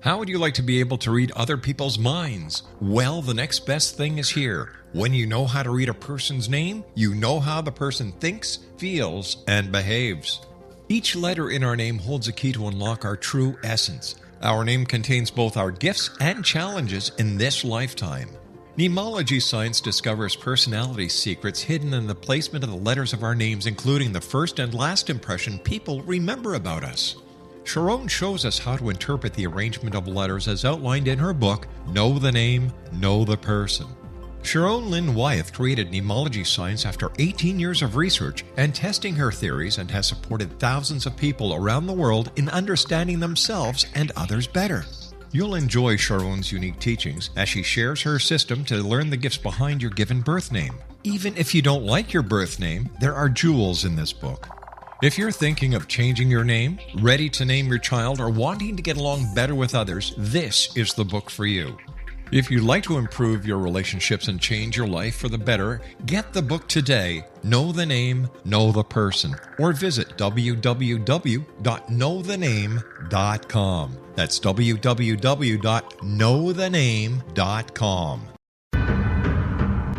How would you like to be able to read other people's minds? Well, the next best thing is here. When you know how to read a person's name, you know how the person thinks, feels, and behaves. Each letter in our name holds a key to unlock our true essence. Our name contains both our gifts and challenges in this lifetime. Mnemology science discovers personality secrets hidden in the placement of the letters of our names, including the first and last impression people remember about us. Sharon shows us how to interpret the arrangement of letters as outlined in her book, Know the Name, Know the Person. Sharon Lynn Wyeth created mnemology science after 18 years of research and testing her theories, and has supported thousands of people around the world in understanding themselves and others better. You'll enjoy Sharon's unique teachings as she shares her system to learn the gifts behind your given birth name. Even if you don't like your birth name, there are jewels in this book. If you're thinking of changing your name, ready to name your child, or wanting to get along better with others, this is the book for you. If you'd like to improve your relationships and change your life for the better, get the book today, Know the Name, Know the Person, or visit www.knowthename.com. That's www.knowthename.com.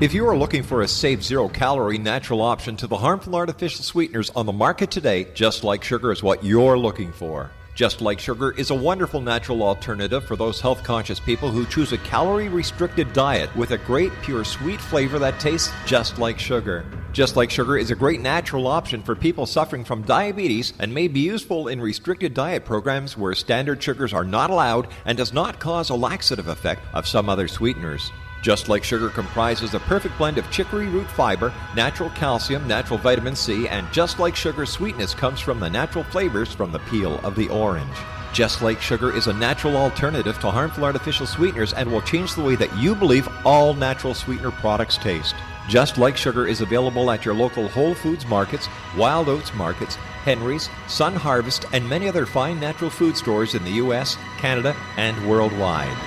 If you are looking for a safe, zero-calorie natural option to the harmful artificial sweeteners on the market today, Just Like Sugar is what you're looking for. Just Like Sugar is a wonderful natural alternative for those health-conscious people who choose a calorie-restricted diet with a great, pure, sweet flavor that tastes just like sugar. Just Like Sugar is a great natural option for people suffering from diabetes and may be useful in restricted diet programs where standard sugars are not allowed and does not cause a laxative effect of some other sweeteners. Just Like Sugar comprises a perfect blend of chicory root fiber, natural calcium, natural vitamin C, and Just Like Sugar's sweetness comes from the natural flavors from the peel of the orange. Just Like Sugar is a natural alternative to harmful artificial sweeteners and will change the way that you believe all natural sweetener products taste. Just Like Sugar is available at your local Whole Foods markets, Wild Oats markets, Henry's, Sun Harvest, and many other fine natural food stores in the U.S., Canada, and worldwide.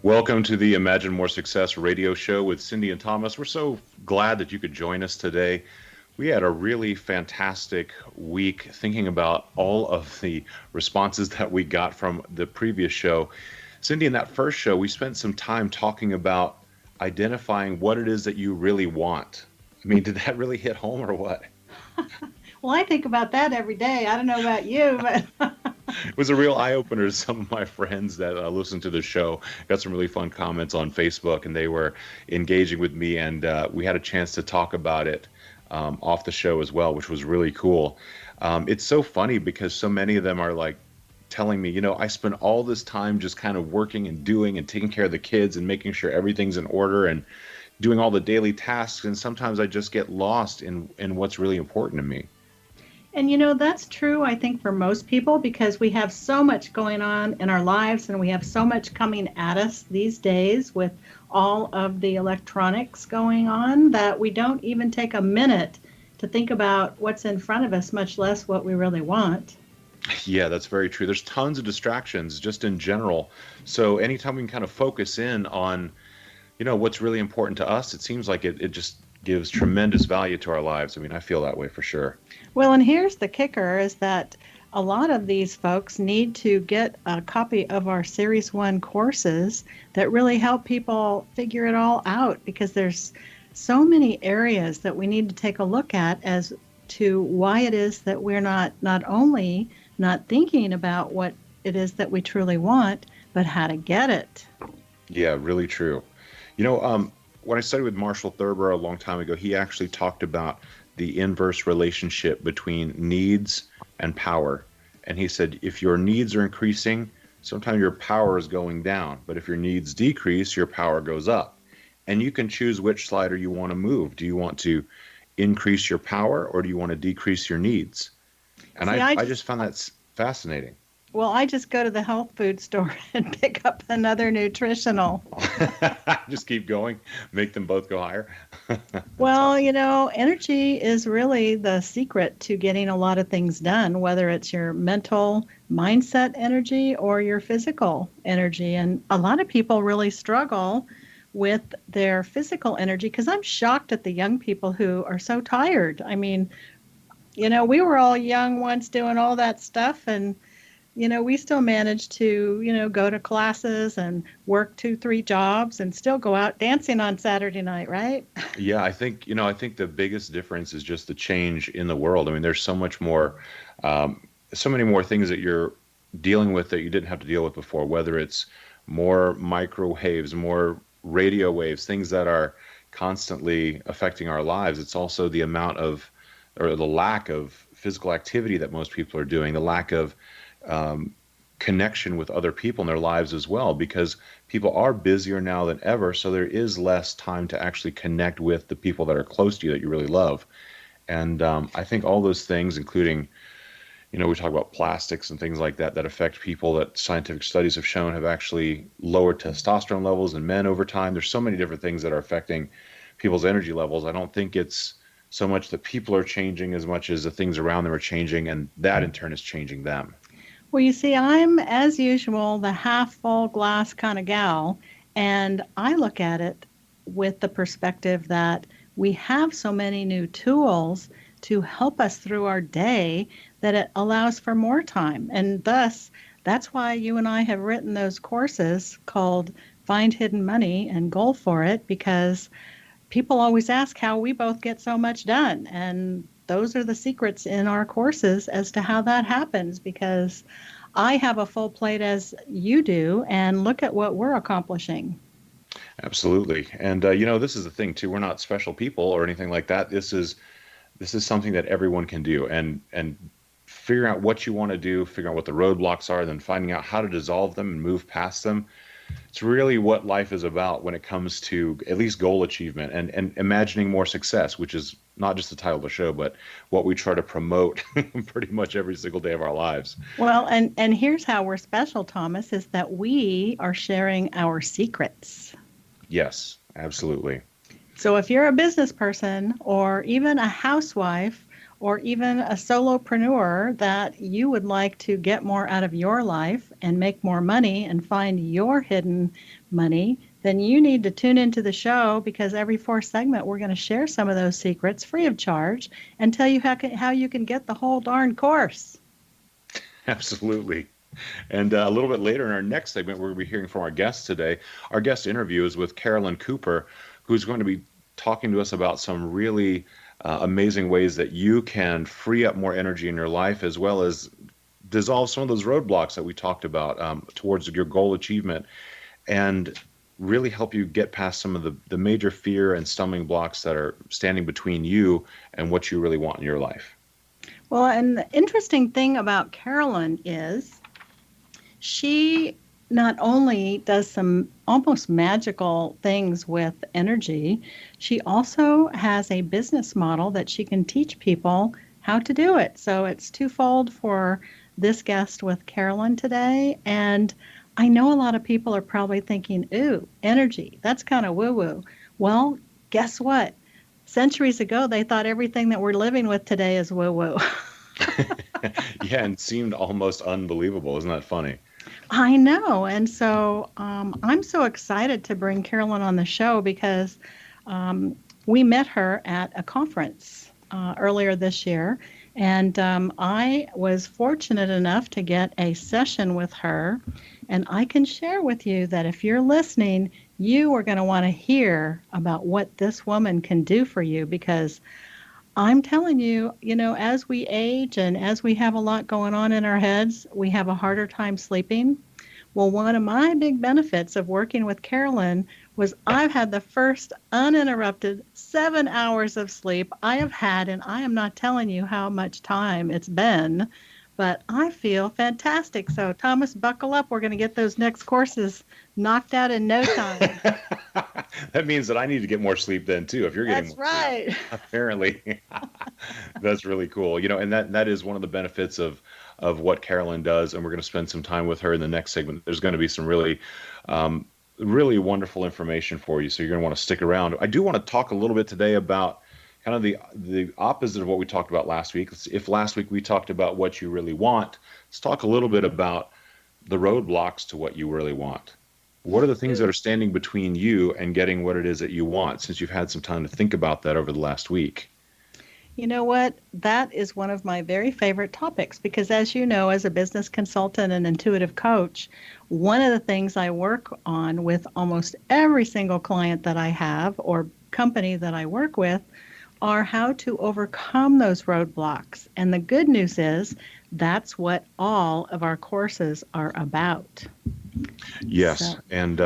Welcome to the Imagine More Success radio show with Cindy and Thomas. We're so glad that you could join us today. We had a really fantastic week thinking about all of the responses that we got from the previous show. Cindy, in that first show, we spent some time talking about identifying what it is that you really want. I mean, did that really hit home or what? Well, I think about that every day. I don't know about you, but... It was a real eye-opener. Some of my friends that listened to the show got some really fun comments on Facebook, and they were engaging with me, and we had a chance to talk about it off the show as well, which was really cool. It's so funny because so many of them are like telling me, I spend all this time just kind of working and doing and taking care of the kids and making sure everything's in order and doing all the daily tasks, and sometimes I just get lost in what's really important to me. And that's true, I think, for most people, because we have so much going on in our lives and we have so much coming at us these days with all of the electronics going on that we don't even take a minute to think about what's in front of us, much less what we really want. Yeah, that's very true. There's tons of distractions just in general. So anytime we can kind of focus in on, what's really important to us, it seems like it just gives tremendous value to our lives. I mean, I feel that way for sure. Well, and here's the kicker is that a lot of these folks need to get a copy of our Series 1 courses that really help people figure it all out, because there's so many areas that we need to take a look at as to why it is that we're not only not thinking about what it is that we truly want, but how to get it. Yeah, really true. When I studied with Marshall Thurber a long time ago, he actually talked about the inverse relationship between needs and power. And he said, if your needs are increasing, sometimes your power is going down. But if your needs decrease, your power goes up. And you can choose which slider you want to move. Do you want to increase your power, or do you want to decrease your needs? And I just found that fascinating. Well, I just go to the health food store and pick up another nutritional. Just keep going, make them both go higher. Well, energy is really the secret to getting a lot of things done, whether it's your mental mindset energy or your physical energy. And a lot of people really struggle with their physical energy, because I'm shocked at the young people who are so tired. I mean, we were all young once doing all that stuff, and we still managed to, go to classes and work 2, 3 jobs and still go out dancing on Saturday night, right? Yeah, I think the biggest difference is just the change in the world. I mean, there's so much more, so many more things that you're dealing with that you didn't have to deal with before, whether it's more microwaves, more radio waves, things that are constantly affecting our lives. It's also the amount of, or the lack of physical activity that most people are doing, the lack of connection with other people in their lives as well, because people are busier now than ever. So there is less time to actually connect with the people that are close to you that you really love. And I think all those things, including, we talk about plastics and things like that, that affect people that scientific studies have shown have actually lowered testosterone levels in men over time. There's so many different things that are affecting people's energy levels. I don't think it's so much that people are changing as much as the things around them are changing, and that in turn is changing them. Well, you see, I'm, as usual, the half full glass kind of gal, and I look at it with the perspective that we have so many new tools to help us through our day that it allows for more time. And thus, that's why you and I have written those courses called Find Hidden Money and Goal for It, because people always ask how we both get so much done. And those are the secrets in our courses as to how that happens, because I have a full plate as you do, and look at what we're accomplishing. Absolutely. And this is the thing too. We're not special people or anything like that. This is something that everyone can do, and figuring out what you want to do, figuring out what the roadblocks are, then finding out how to dissolve them and move past them. It's really what life is about when it comes to at least goal achievement and imagining more success, which is not just the title of the show, but what we try to promote pretty much every single day of our lives. Well, and here's how we're special, Thomas, is that we are sharing our secrets. Yes, absolutely. So if you're a business person or even a housewife or even a solopreneur that you would like to get more out of your life and make more money and find your hidden money, then you need to tune into the show, because every fourth segment we're going to share some of those secrets free of charge and tell you how you can get the whole darn course. Absolutely. And a little bit later in our next segment, we're going to be hearing from our guest today. Our guest interview is with Carolyn Cooper, who's going to be talking to us about some really amazing ways that you can free up more energy in your life, as well as dissolve some of those roadblocks that we talked about towards your goal achievement, and really help you get past some of the major fear and stumbling blocks that are standing between you and what you really want in your life. Well, and the interesting thing about Carolyn is she not only does some almost magical things with energy, she also has a business model that she can teach people how to do it. So it's twofold for this guest with Carolyn today. And I know a lot of people are probably thinking, ooh, energy, that's kind of woo-woo. Well, guess what? Centuries ago, they thought everything that we're living with today is woo-woo. Yeah, and seemed almost unbelievable. Isn't that funny? I know. And so I'm so excited to bring Carolyn on the show, because we met her at a conference earlier this year. And I was fortunate enough to get a session with her. And I can share with you that if you're listening, you are going to want to hear about what this woman can do for you, because I'm telling you, as we age and as we have a lot going on in our heads, we have a harder time sleeping. Well, one of my big benefits of working with Carolyn was I've had the first uninterrupted 7 hours of sleep I have had, and I am not telling you how much time it's been, but I feel fantastic. So, Thomas, buckle up. We're going to get those next courses knocked out in no time. That means that I need to get more sleep then too. If you're getting That's more right. sleep, apparently. That's really cool. And that is one of the benefits of what Carolyn does, and we're going to spend some time with her in the next segment. There's going to be some really really wonderful information for you, so you're going to want to stick around. I do want to talk a little bit today about kind of the opposite of what we talked about last week. If last week we talked about what you really want, let's talk a little bit about the roadblocks to what you really want. What are the things that are standing between you and getting what it is that you want, since you've had some time to think about that over the last week? You know what? That is one of my very favorite topics because, as you know, as a business consultant and intuitive coach, one of the things I work on with almost every single client that I have or company that I work with are how to overcome those roadblocks. And the good news is that's what all of our courses are about. Yes. So, And,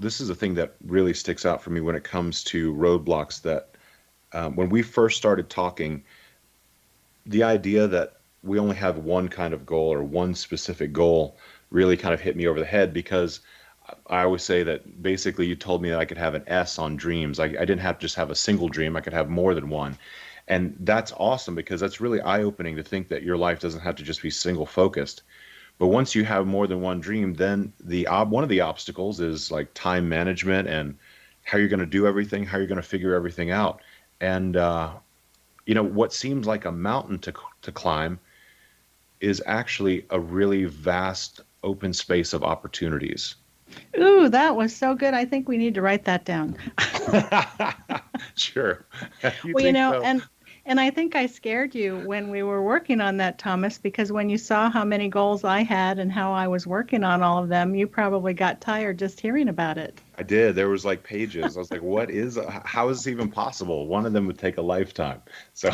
this is a thing that really sticks out for me when it comes to roadblocks that when we first started talking, the idea that we only have one kind of goal or one specific goal really kind of hit me over the head because I always say that basically you told me that I could have an S on dreams. I didn't have to just have a single dream. I could have more than one. And that's awesome because that's really eye-opening to think that your life doesn't have to just be single focused. But once you have more than one dream, then one of the obstacles is like time management and how you're going to do everything, how you're going to figure everything out. And what seems like a mountain to climb is actually a really vast open space of opportunities. ooh, that was so good. I think we need to write that down. Sure. You Well, think so? and I think I scared you when we were working on that, Thomas, because when you saw how many goals I had and how I was working on all of them, you probably got tired just hearing about it. I did. There was like pages. I was like, how is this even possible? One of them would take a lifetime. So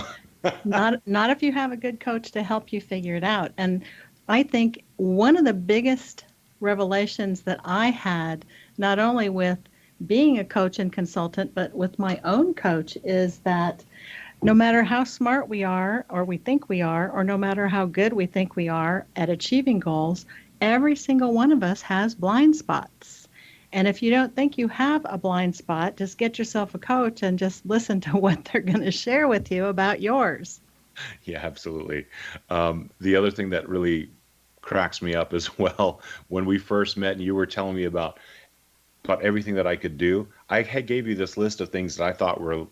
Not if you have a good coach to help you figure it out. And I think one of the biggest revelations that I had, not only with being a coach and consultant, but with my own coach, is that no matter how smart we are, or we think we are, or no matter how good we think we are at achieving goals, every single one of us has blind spots. And if you don't think you have a blind spot, just get yourself a coach and just listen to what they're going to share with you about yours. yeah, absolutely. The other thing that really cracks me up as well, when we first met and you were telling me about everything that I could do, I had gave you this list of things that I thought were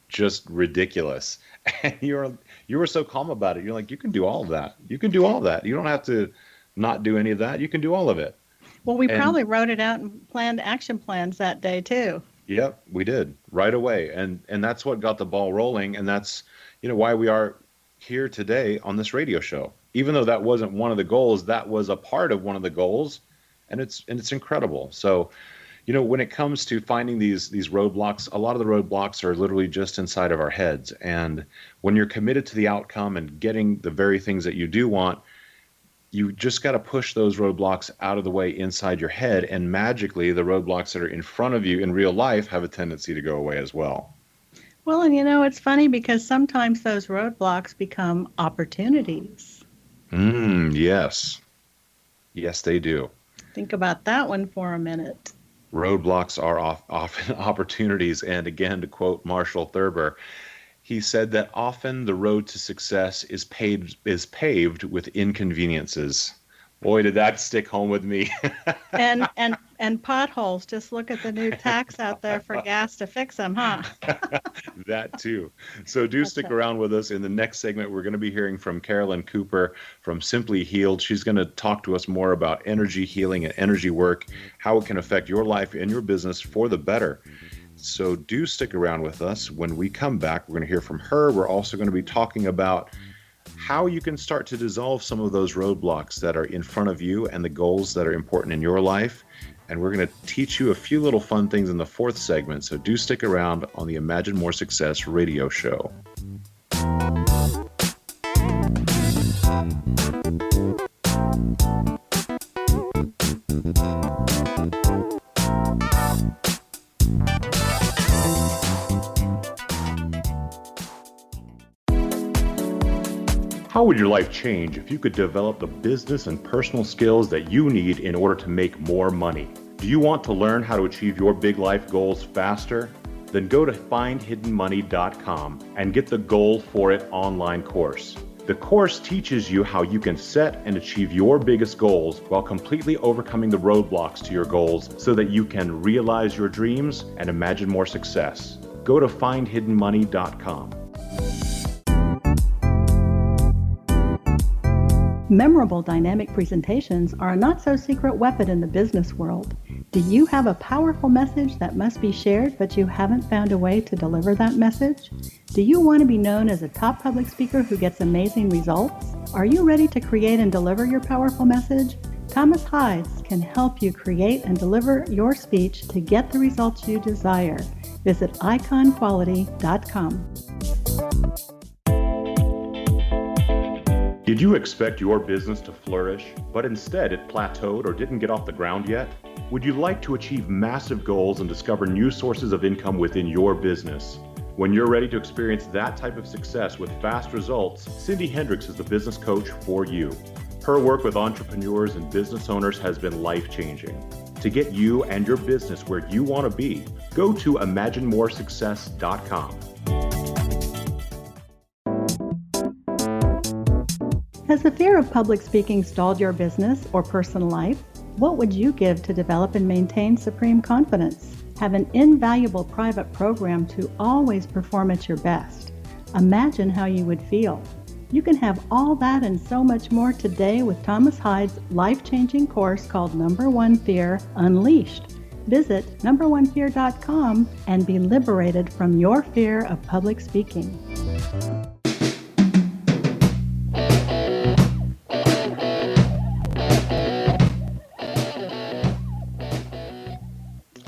just ridiculous. And you were so calm about it. You're like, you can do all of that. You can do all of that. You don't have to not do any of that. You can do all of it. Well, we And probably wrote it out and planned action plans that day too. yep, we did right away. And that's what got the ball rolling. And that's, why we are here today on this radio show. Even though that wasn't one of the goals, that was a part of one of the goals. And it's incredible. So, when it comes to finding these roadblocks, a lot of the roadblocks are literally just inside of our heads. And when you're committed to the outcome and getting the very things that you do want, you just got to push those roadblocks out of the way inside your head. And magically, the roadblocks that are in front of you in real life have a tendency to go away as well. Well, and it's funny because sometimes those roadblocks become opportunities. Yes. Yes, they do. Think about that one for a minute. Roadblocks are often opportunities. And again, to quote Marshall Thurber, he said that often the road to success is paved with inconveniences. Boy, did that stick home with me. And potholes. Just look at the new tax out there for gas to fix them, huh? That too. So do That's stick it. around with us. In the next segment, we're going to be hearing from Carolyn Cooper from Simply Healed. She's going to talk to us more about energy healing and energy work, how it can affect your life and your business for the better. So do stick around with us. When we come back, we're going to hear from her. We're also going to be talking about how you can start to dissolve some of those roadblocks that are in front of you and the goals that are important in your life. And we're going to teach you a few little fun things in the fourth segment. So do stick around on the Imagine More Success radio show. How would your life change if you could develop the business and personal skills that you need in order to make more money? Do you want to learn how to achieve your big life goals faster? Then go to findhiddenmoney.com and get the Goal for It online course. The course teaches you how you can set and achieve your biggest goals while completely overcoming the roadblocks to your goals so that you can realize your dreams and imagine more success. Go to findhiddenmoney.com. Memorable dynamic presentations are a not-so-secret weapon in the business world. Do you have a powerful message that must be shared, but you haven't found a way to deliver that message? Do you want to be known as a top public speaker who gets amazing results? Are you ready to create and deliver your powerful message? Thomas Hides can help you create and deliver your speech to get the results you desire. Visit iconquality.com. Did you expect your business to flourish, but instead it plateaued or didn't get off the ground yet? Would you like to achieve massive goals and discover new sources of income within your business? When you're ready to experience that type of success with fast results, Cindy Hendricks is the business coach for you. Her work with entrepreneurs and business owners has been life-changing. To get you and your business where you want to be, go to imaginemoresuccess.com. Has the fear of public speaking stalled your business or personal life? What would you give to develop and maintain supreme confidence? Have an invaluable private program to always perform at your best. Imagine how you would feel. You can have all that and so much more today with Thomas Hides' life-changing course called Number One Fear Unleashed. Visit numberonefear.com and be liberated from your fear of public speaking.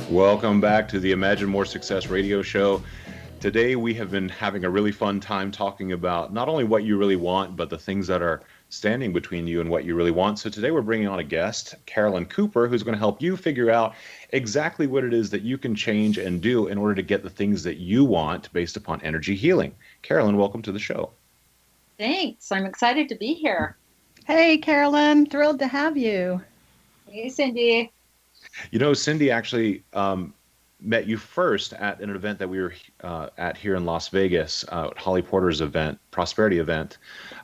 Welcome back to the Imagine More Success radio show. Today we have been having a really fun time talking about not only what you really want, but the things that are standing between you and what you really want. So today we're bringing on a guest, Carolyn Cooper, who's going to help you figure out exactly what it is that you can change and do in order to get the things that you want based upon energy healing. Carolyn, welcome to the show. Thanks. I'm excited to be here. Hey, Carolyn, thrilled to have you. Hey, Cindy. You know, Cindy actually met you first at an event that we were at here in Las Vegas, Holly Porter's event, prosperity event.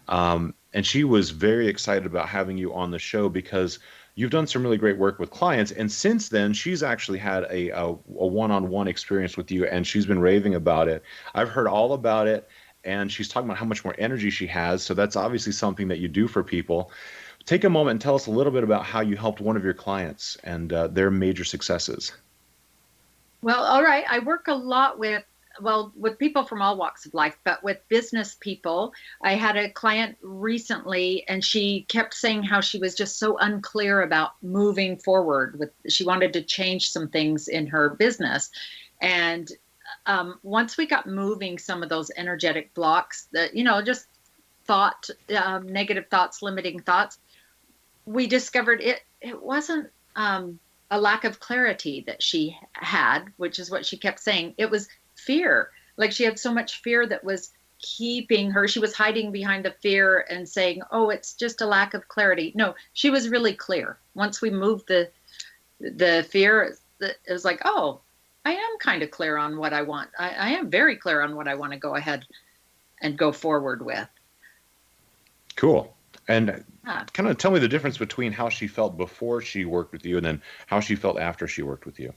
And she was very excited about having you on the show because you've done some really great work with clients. And since then, she's actually had a one-on-one experience with you, and she's been raving about it. I've heard all about it, and she's talking about how much more energy she has. So that's obviously something that you do for people. Take a moment and tell us a little bit about how you helped one of your clients and their major successes. Well, all right. I work a lot with people from all walks of life, but with business people. I had a client recently, and she kept saying how she was just so unclear about moving forward. She wanted to change some things in her business. And once we got moving some of those energetic blocks that, just negative thoughts, limiting thoughts, we discovered it wasn't a lack of clarity that she had, which is what she kept saying. It was fear. Like she had so much fear that was keeping her. She was hiding behind the fear and saying, oh, it's just a lack of clarity. No, she was really clear. Once we moved the fear, it was like, oh, I am kind of clear on what I want. I am very clear on what I want to go ahead and go forward with. Cool. And kind of tell me the difference between how she felt before she worked with you and then how she felt after she worked with you.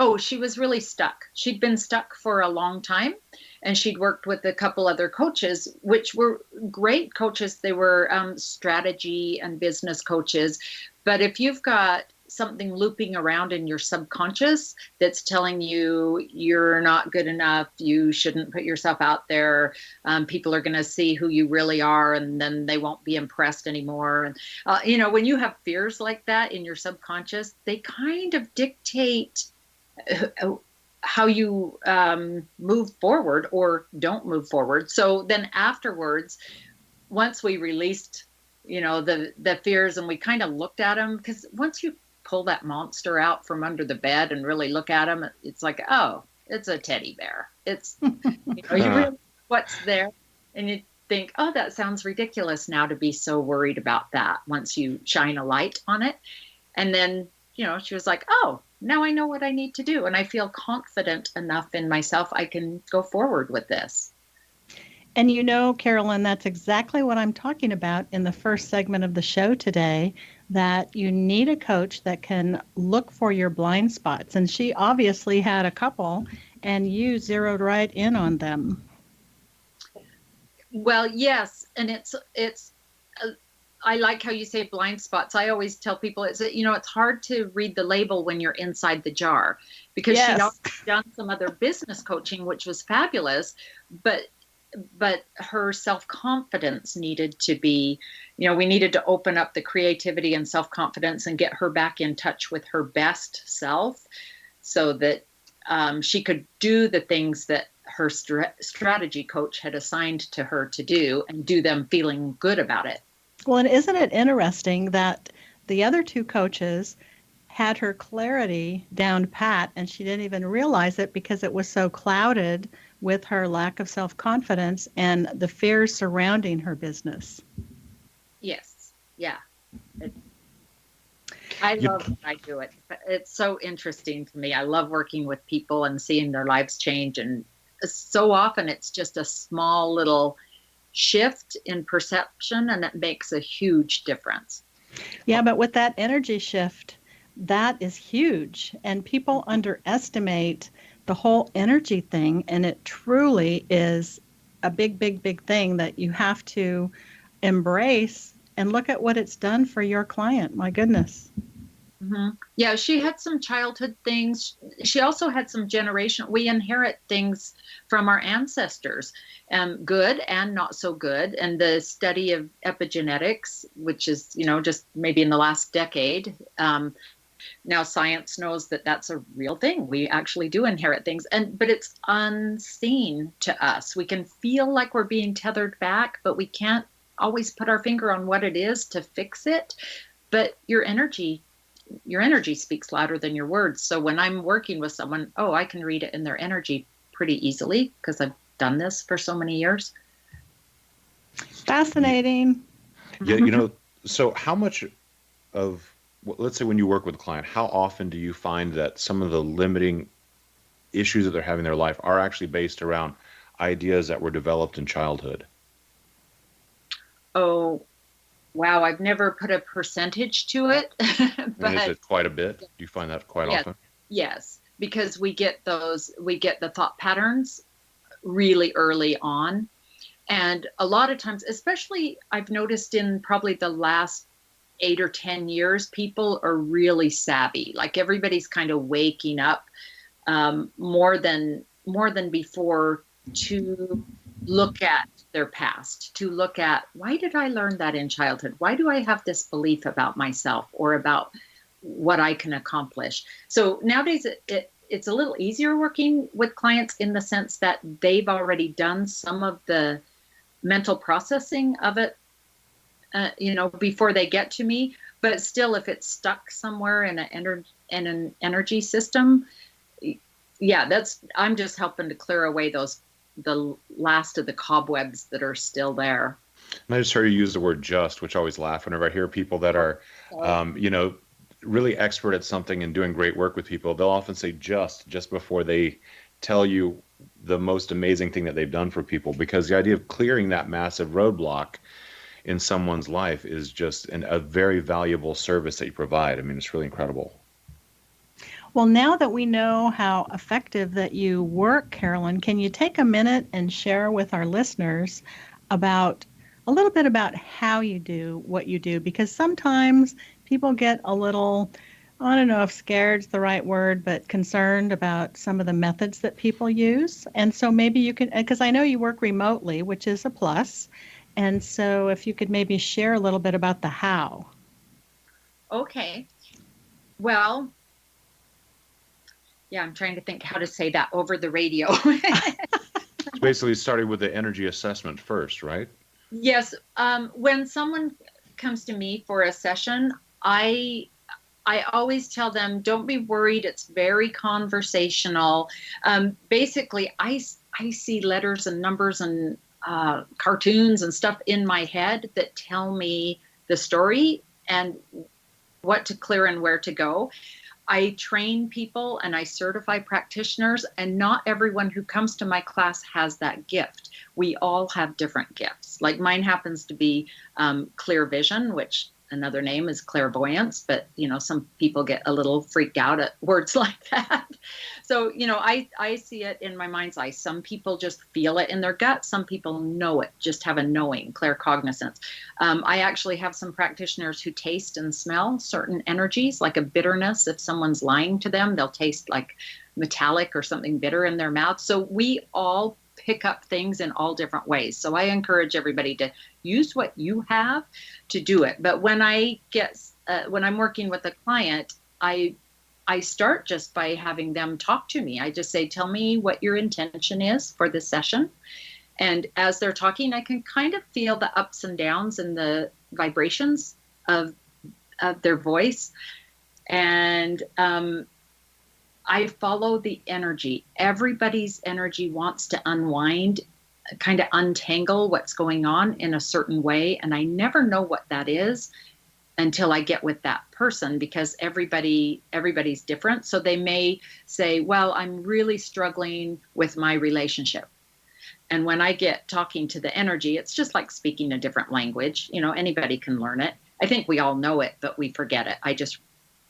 Oh, she was really stuck. She'd been stuck for a long time, and she'd worked with a couple other coaches, which were great coaches. They were strategy and business coaches. But if you've got something looping around in your subconscious that's telling you you're not good enough, you shouldn't put yourself out there, people are going to see who you really are, and then they won't be impressed anymore. And when you have fears like that in your subconscious, they kind of dictate how you move forward or don't move forward. So then afterwards, once we released, the fears, and we kind of looked at them, because once you pull that monster out from under the bed and really look at him, it's like, oh, it's a teddy bear. It's, you really, what's there? And you think, oh, that sounds ridiculous now to be so worried about that once you shine a light on it. And then, she was like, oh, now I know what I need to do. And I feel confident enough in myself, I can go forward with this. And Carolyn, that's exactly what I'm talking about in the first segment of the show today, that you need a coach that can look for your blind spots. And she obviously had a couple, and you zeroed right in on them. Well, yes. And it's I like how you say blind spots. I always tell people it's hard to read the label when you're inside the jar, because she'd Yes. also done some other business coaching, which was fabulous, but her self-confidence needed to be, we needed to open up the creativity and self-confidence and get her back in touch with her best self, so that she could do the things that her strategy coach had assigned to her to do, and do them feeling good about it. Well, and isn't it interesting that the other two coaches had her clarity down pat, and she didn't even realize it because it was so clouded with her lack of self-confidence and the fears surrounding her business. Yes. Yeah. I love that I do it. It's so interesting to me. I love working with people and seeing their lives change. And so often it's just a small little shift in perception, and it makes a huge difference. Yeah, but with that energy shift, that is huge. And people underestimate the whole energy thing. And it truly is a big, big, big thing that you have to embrace, and look at what it's done for your client. My goodness. Mm-hmm. Yeah, she had some childhood things. She also had some we inherit things from our ancestors, good and not so good. And the study of epigenetics, which is, just maybe in the last decade, now science knows that that's a real thing. We actually do inherit things, but it's unseen to us. We can feel like we're being tethered back, but we can't always put our finger on what it is to fix it. But your energy speaks louder than your words. So when I'm working with someone, I can read it in their energy pretty easily, because I've done this for so many years. Fascinating. Yeah, so how much of, let's say when you work with a client, how often do you find that some of the limiting issues that they're having in their life are actually based around ideas that were developed in childhood? Oh, wow. I've never put a percentage to it. But, and is it quite a bit? Do you find that quite often? Yes, because we get the thought patterns really early on. And a lot of times, especially I've noticed in probably the last 8 or 10 years, people are really savvy. Like everybody's kind of waking up more than before, to look at their past, to look at, why did I learn that in childhood? Why do I have this belief about myself or about what I can accomplish? So nowadays it's a little easier working with clients in the sense that they've already done some of the mental processing of it, before they get to me. But still, if it's stuck somewhere in an energy system, I'm just helping to clear away the last of the cobwebs that are still there. And I just heard you use the word just, which I always laugh whenever I hear people that are, really expert at something and doing great work with people. They'll often say just before they tell you the most amazing thing that they've done for people, because the idea of clearing that massive roadblock in someone's life is just a very valuable service that you provide. I mean, it's really incredible. Well, now that we know how effective that you work, Carolyn, can you take a minute and share with our listeners about a little bit about how you do what you do? Because sometimes people get a little, I don't know if scared's the right word, but concerned about some of the methods that people use. And so maybe you can, because I know you work remotely, which is a plus. And so if you could maybe share a little bit about the how. Okay. Well, yeah, I'm trying to think how to say that over the radio. It's basically starting with the energy assessment first, right? Yes. When someone comes to me for a session, I always tell them, don't be worried. It's very conversational. Basically, I see letters and numbers and cartoons and stuff in my head that tell me the story and what to clear and where to go. I train people and I certify practitioners, and not everyone who comes to my class has that gift. We all have different gifts. Like mine happens to be clear vision, which another name is clairvoyance, but some people get a little freaked out at words like that. So, I see it in my mind's eye. Some people just feel it in their gut. Some people know it, just have a knowing, claircognizance. I actually have some practitioners who taste and smell certain energies, like a bitterness. If someone's lying to them, they'll taste like metallic or something bitter in their mouth. So we all pick up things in all different ways. So I encourage everybody to use what you have to do it. But when when I'm working with a client, I start just by having them talk to me. I just say, tell me what your intention is for this session. And as they're talking, I can kind of feel the ups and downs and the vibrations of their voice. And I follow the energy. Everybody's energy wants to unwind, kind of untangle what's going on in a certain way. And I never know what that is until I get with that person, because everybody's different. So they may say, well, I'm really struggling with my relationship. And when I get talking to the energy, it's just like speaking a different language. Anybody can learn it. I think we all know it, but we forget it.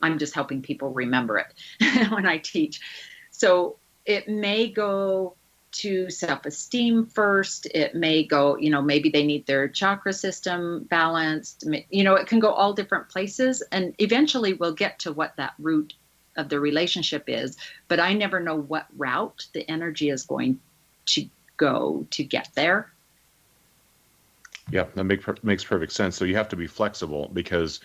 I'm just helping people remember it when I teach. So it may go to self-esteem first. It may go, maybe they need their chakra system balanced. It can go all different places. And eventually we'll get to what that root of the relationship is. But I never know what route the energy is going to go to get there. Yeah, that makes perfect sense. So you have to be flexible, because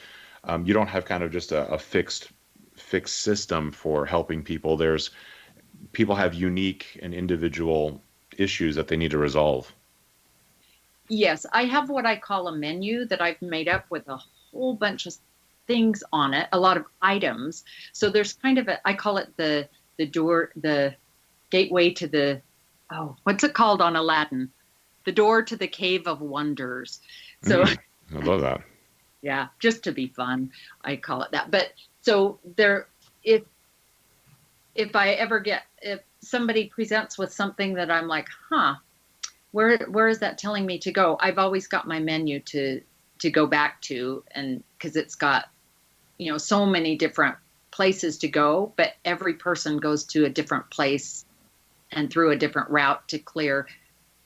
you don't have kind of just a fixed system for helping people. People have unique and individual issues that they need to resolve. Yes, I have what I call a menu that I've made up with a whole bunch of things on it, a lot of items. So there's kind of I call it the door, the gateway to the, what's it called on Aladdin? The door to the cave of wonders. So I love that. Yeah, just to be fun, I call it that. But so if somebody presents with something that I'm like, where is that telling me to go? I've always got my menu to go back to, and because it's got, so many different places to go, but every person goes to a different place and through a different route to clear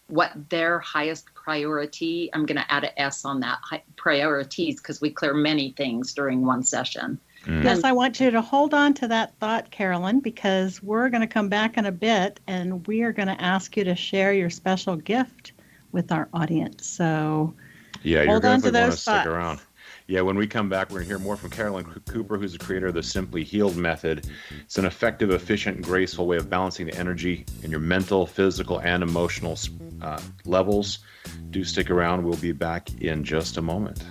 what their highest priority. I'm going to add an S on that, priorities, because we clear many things during one session. Yes, I want you to hold on to that thought, Carolyn, because we're going to come back in a bit and we are going to ask you to share your special gift with our audience. So yeah, you're hold on definitely to going those to stick thoughts. around. Yeah, when we come back, we're going to hear more from Carolyn Cooper, who's the creator of the SimplyHealed Method. It's an effective, efficient, and graceful way of balancing the energy in your mental, physical, and emotional levels. Do stick around. We'll be back in just a moment.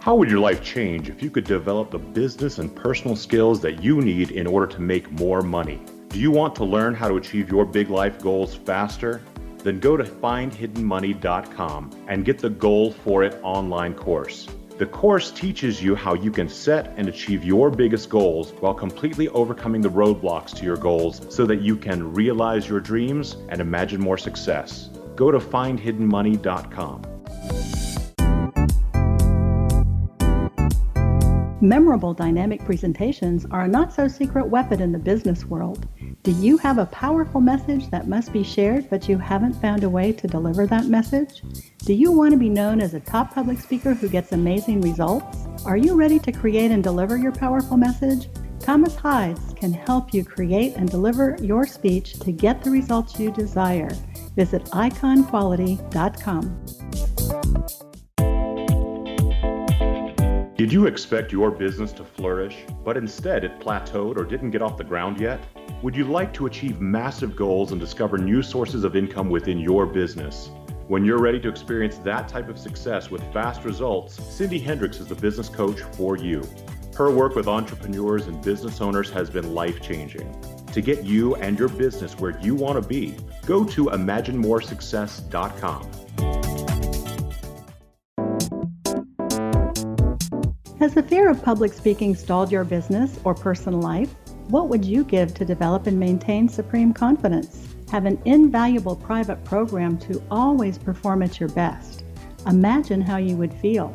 How would your life change if you could develop the business and personal skills that you need in order to make more money? Do you want to learn how to achieve your big life goals faster? Then go to findhiddenmoney.com and get the Goal for It online course. The course teaches you how you can set and achieve your biggest goals while completely overcoming the roadblocks to your goals so that you can realize your dreams and imagine more success. Go to findhiddenmoney.com. Memorable dynamic presentations are a not-so-secret weapon in the business world. Do you have a powerful message that must be shared, but you haven't found a way to deliver that message? Do you want to be known as a top public speaker who gets amazing results? Are you ready to create and deliver your powerful message? Thomas Hides can help you create and deliver your speech to get the results you desire. Visit iconquality.com. Did you expect your business to flourish, but instead it plateaued or didn't get off the ground yet? Would you like to achieve massive goals and discover new sources of income within your business? When you're ready to experience that type of success with fast results, Cindy Hendricks is the business coach for you. Her work with entrepreneurs and business owners has been life-changing. To get you and your business where you want to be, go to imaginemoresuccess.com. Has the fear of public speaking stalled your business or personal life? What would you give to develop and maintain supreme confidence? Have an invaluable private program to always perform at your best. Imagine how you would feel.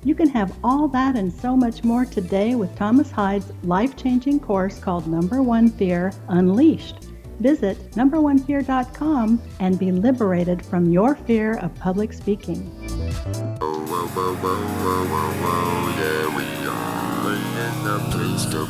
You can have all that and so much more today with Thomas Hyde's life-changing course called Number One Fear Unleashed. Visit numberonefear.com and be liberated from your fear of public speaking. Yeah, we are in the place to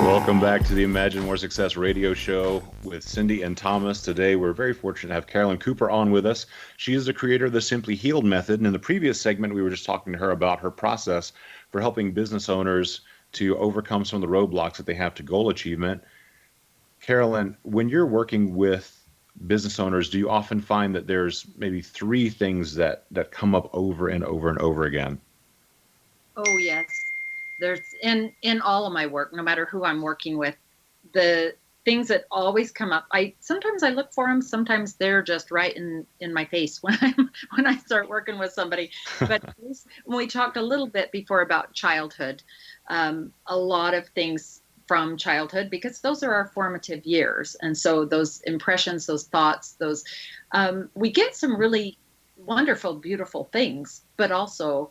Welcome back to the Imagine More Success radio show with Cindy and Thomas. Today, we're very fortunate to have Carolyn Cooper on with us. She is the creator of the SimplyHealed Method. And in the previous segment, we were just talking to her about her process for helping business owners to overcome some of the roadblocks that they have to goal achievement. Carolyn, when you're working with business owners, do you often find that there's maybe three things that come up over and over and over again? Oh, yes. There's in all of my work, no matter who I'm working with, the things that always come up. Sometimes I look for them. Sometimes they're just right in my face when I start working with somebody. But when we talked a little bit before about childhood, a lot of things from childhood, because those are our formative years, and so those impressions, those thoughts, we get some really wonderful, beautiful things, but also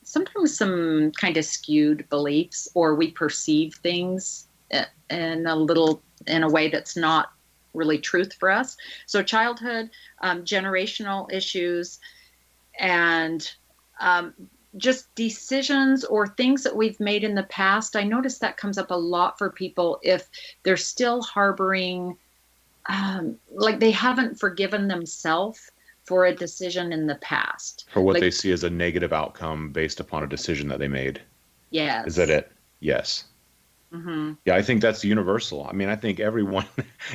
sometimes some kind of skewed beliefs, or we perceive things in a way that's not really truth for us. So childhood, generational issues, and just decisions or things that we've made in the past. I notice that comes up a lot for people if they're still harboring, like they haven't forgiven themselves for a decision in the past. For what they see as a negative outcome based upon a decision that they made. Yes. Is that it? Yes. Mm-hmm. Yeah, I think that's universal. I mean, I think everyone,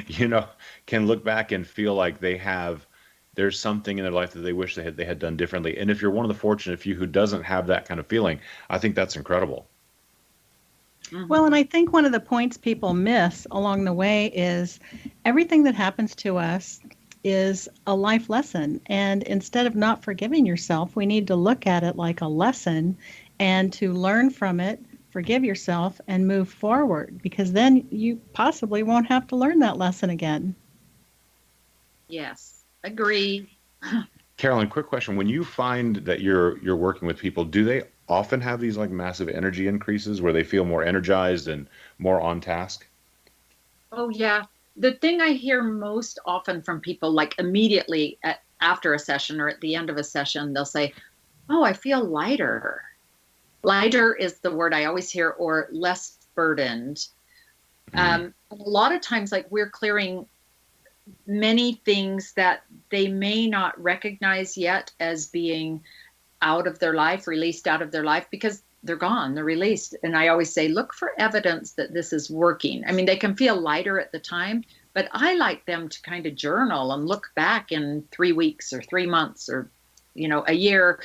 can look back and feel like there's something in their life that they wish they had done differently. And if you're one of the fortunate few who doesn't have that kind of feeling, I think that's incredible. Mm-hmm. Well, and I think one of the points people miss along the way is everything that happens to us is a life lesson. And instead of not forgiving yourself, we need to look at it like a lesson and to learn from it, forgive yourself, and move forward, because then you possibly won't have to learn that lesson again. Yes, agree. Carolyn, quick question. When you find that you're working with people, do they often have these like massive energy increases where they feel more energized and more on task? Oh, yeah. The thing I hear most often from people, like immediately after a session or at the end of a session, they'll say, oh, I feel lighter. Lighter is the word I always hear, or less burdened. A lot of times, like, we're clearing many things that they may not recognize yet as being out of their life, released out of their life, because they're gone, they're released. And I always say, look for evidence that this is working. I mean, they can feel lighter at the time, but I like them to kind of journal and look back in 3 weeks or 3 months or, a year,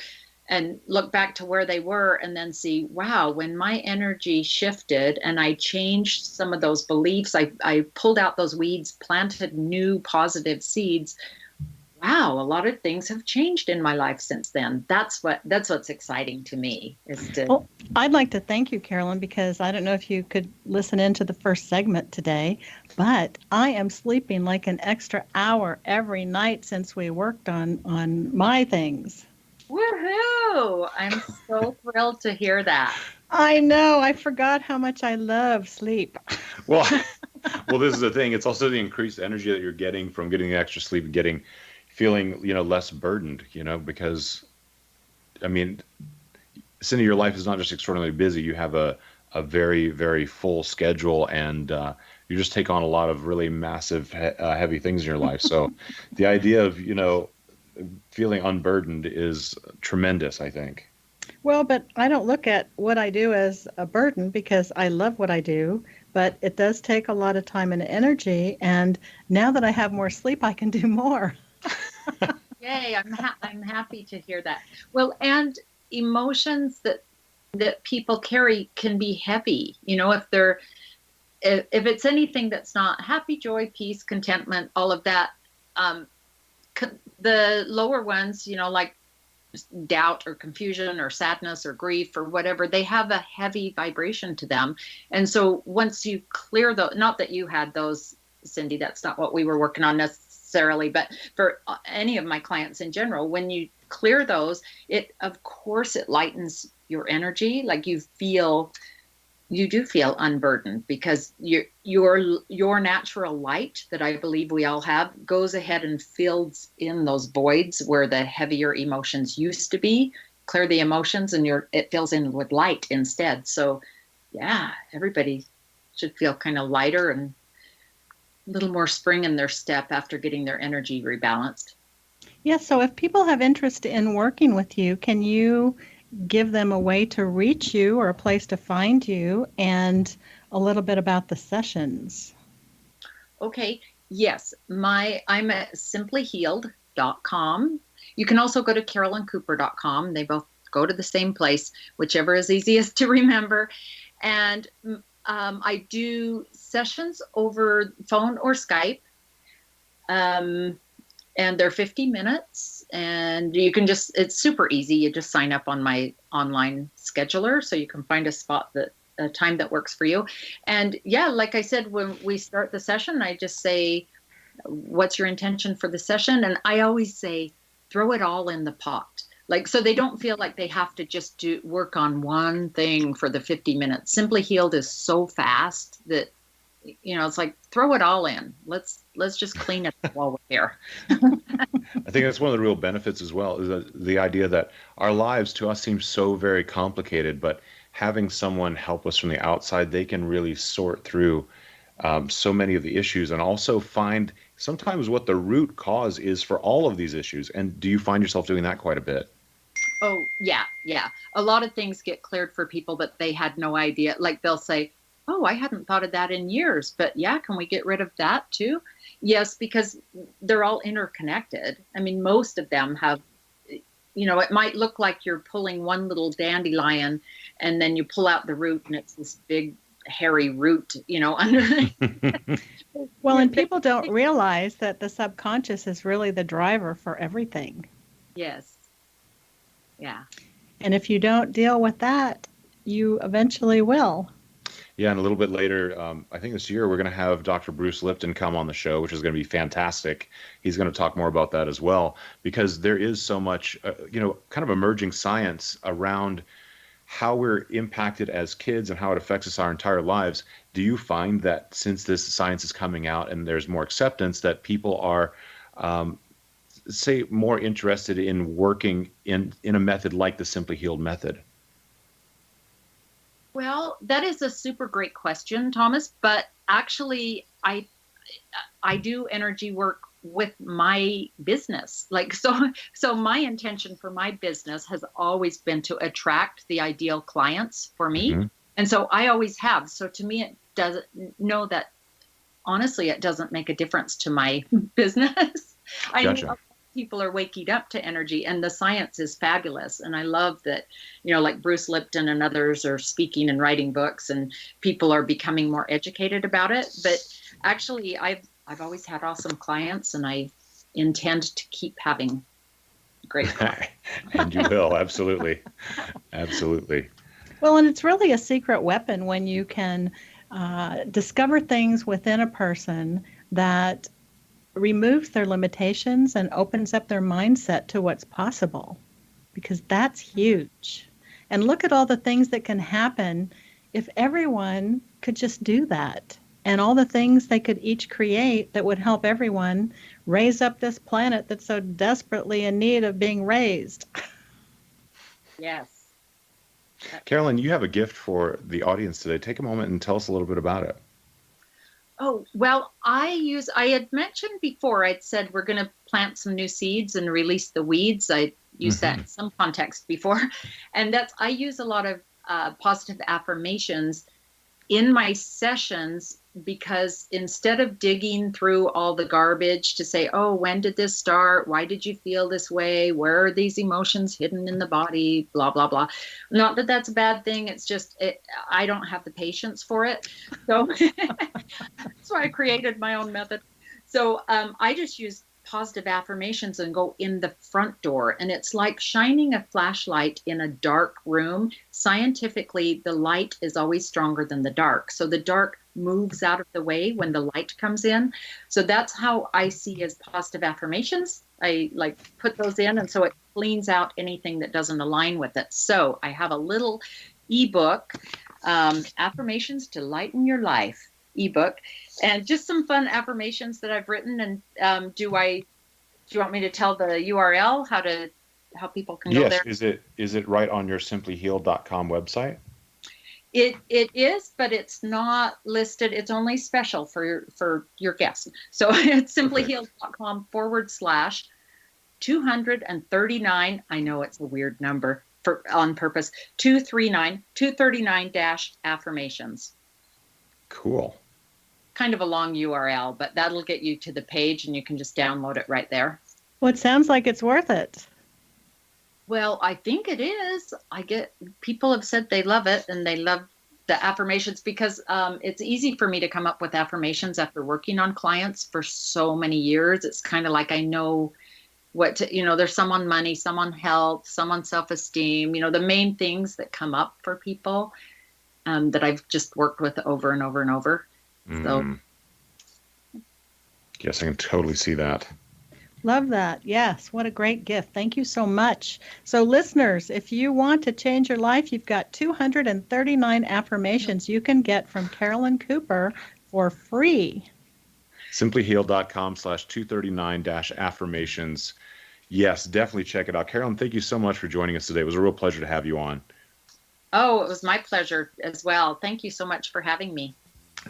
and look back to where they were and then see, wow, when my energy shifted and I changed some of those beliefs, I pulled out those weeds, planted new positive seeds. Wow, a lot of things have changed in my life since then. That's what's exciting to me. Well, I'd like to thank you, Carolyn, because I don't know if you could listen into the first segment today, but I am sleeping like an extra hour every night since we worked on my things. Woohoo! I'm so thrilled to hear that. I know. I forgot how much I love sleep. Well, this is the thing. It's also the increased energy that you're getting from getting the extra sleep and feeling, less burdened, because, I mean, Cindy, your life is not just extraordinarily busy. You have a very, very full schedule, and you just take on a lot of really massive, heavy things in your life. So the idea of, feeling unburdened is tremendous, I think. Well, but I don't look at what I do as a burden, because I love what I do, but it does take a lot of time and energy. And now that I have more sleep, I can do more. Yay, I'm happy to hear that. Well, and emotions that people carry can be heavy. If it's anything that's not happy, joy, peace, contentment, all of that, um, the lower ones, like doubt or confusion or sadness or grief or whatever, they have a heavy vibration to them. And so once you clear not that you had those, Cindy, that's not what we were working on necessarily, but for any of my clients in general, when you clear those, of course it lightens your energy. Like you do feel unburdened, because your natural light that I believe we all have goes ahead and fills in those voids where the heavier emotions used to be. Clear the emotions and it fills in with light instead. So yeah, everybody should feel kind of lighter and a little more spring in their step after getting their energy rebalanced. Yeah, so if people have interest in working with you, can you give them a way to reach you or a place to find you, and a little bit about the sessions? Okay. Yes. I'm at SimplyHealed.com. You can also go to CarolynCooper.com. They both go to the same place, whichever is easiest to remember. And I do sessions over phone or Skype. And they're 50 minutes, and it's super easy. You just sign up on my online scheduler, so you can find a time that works for you. And yeah, like I said, when we start the session, I just say, what's your intention for the session? And I always say, throw it all in the pot. Like, so they don't feel like they have to just work on one thing for the 50 minutes. Simply Healed is so fast that, it's like, throw it all in. Let's just clean it while we're here. I think that's one of the real benefits as well, is the idea that our lives to us seem so very complicated, but having someone help us from the outside, they can really sort through so many of the issues, and also find sometimes what the root cause is for all of these issues. And do you find yourself doing that quite a bit? Oh, yeah. A lot of things get cleared for people, but they had no idea. Like, they'll say, oh, I hadn't thought of that in years, but yeah, can we get rid of that too? Yes, because they're all interconnected. I mean, most of them have, it might look like you're pulling one little dandelion and then you pull out the root and it's this big hairy root, underneath. Well, and people don't realize that the subconscious is really the driver for everything. Yes. Yeah. And if you don't deal with that, you eventually will. Yeah, and a little bit later, I think this year, we're going to have Dr. Bruce Lipton come on the show, which is going to be fantastic. He's going to talk more about that as well, because there is so much, kind of emerging science around how we're impacted as kids and how it affects us our entire lives. Do you find that since this science is coming out and there's more acceptance, that people are, say, more interested in working in a method like the Simply Healed method? Well, that is a super great question, Thomas. But actually, I do energy work with my business. Like, so my intention for my business has always been to attract the ideal clients for me. Mm-hmm. And so I always have. So to me, it doesn't know that, honestly, it doesn't make a difference to my business. Gotcha. I know people are waking up to energy, and the science is fabulous. And I love that, like Bruce Lipton and others are speaking and writing books, and people are becoming more educated about it. But actually, I've always had awesome clients, and I intend to keep having great clients. And you will, absolutely. Absolutely. Well, and it's really a secret weapon when you can discover things within a person that removes their limitations and opens up their mindset to what's possible, because that's huge. And look at all the things that can happen if everyone could just do that, and all the things they could each create that would help everyone raise up this planet that's so desperately in need of being raised. Yes. Carolyn, you have a gift for the audience today. Take a moment and tell us a little bit about it. Oh, well, I had mentioned before, I'd said we're going to plant some new seeds and release the weeds. I used that in some context before. And I use a lot of positive affirmations in my sessions because instead of digging through all the garbage to say, oh, when did this start? Why did you feel this way? Where are these emotions hidden in the body? Blah, blah, blah. Not that that's a bad thing. It's just, I don't have the patience for it. So that's why I created my own method. So I just use positive affirmations and go in the front door. And it's like shining a flashlight in a dark room. Scientifically, the light is always stronger than the dark. So the dark moves out of the way when the light comes in. So that's how I see as positive affirmations. I like put those in, and so it cleans out anything that doesn't align with it. So I have a little ebook, Affirmations to Lighten Your Life ebook, and just some fun affirmations that I've written. And do you want me to tell the URL how people can go there? Yes. Is it right on your SimplyHealed.com website? It is, but it's not listed. It's only special for your guests. So it's SimplyHealed.com /239. I know it's a weird number on purpose. 239 affirmations. Cool. Kind of a long URL, but that'll get you to the page and you can just download it right there. Well, it sounds like it's worth it. Well, I think it is. People have said they love it and they love the affirmations because it's easy for me to come up with affirmations after working on clients for so many years. It's kind of like I know there's some on money, some on health, some on self-esteem, the main things that come up for people that I've just worked with over and over and over. So, yes, I can totally see that. Love that. Yes. What a great gift. Thank you so much. So listeners, if you want to change your life, you've got 239 affirmations you can get from Carolyn Cooper for free. SimplyHealed.com /239-affirmations. Yes, definitely check it out. Carolyn, thank you so much for joining us today. It was a real pleasure to have you on. Oh, it was my pleasure as well. Thank you so much for having me.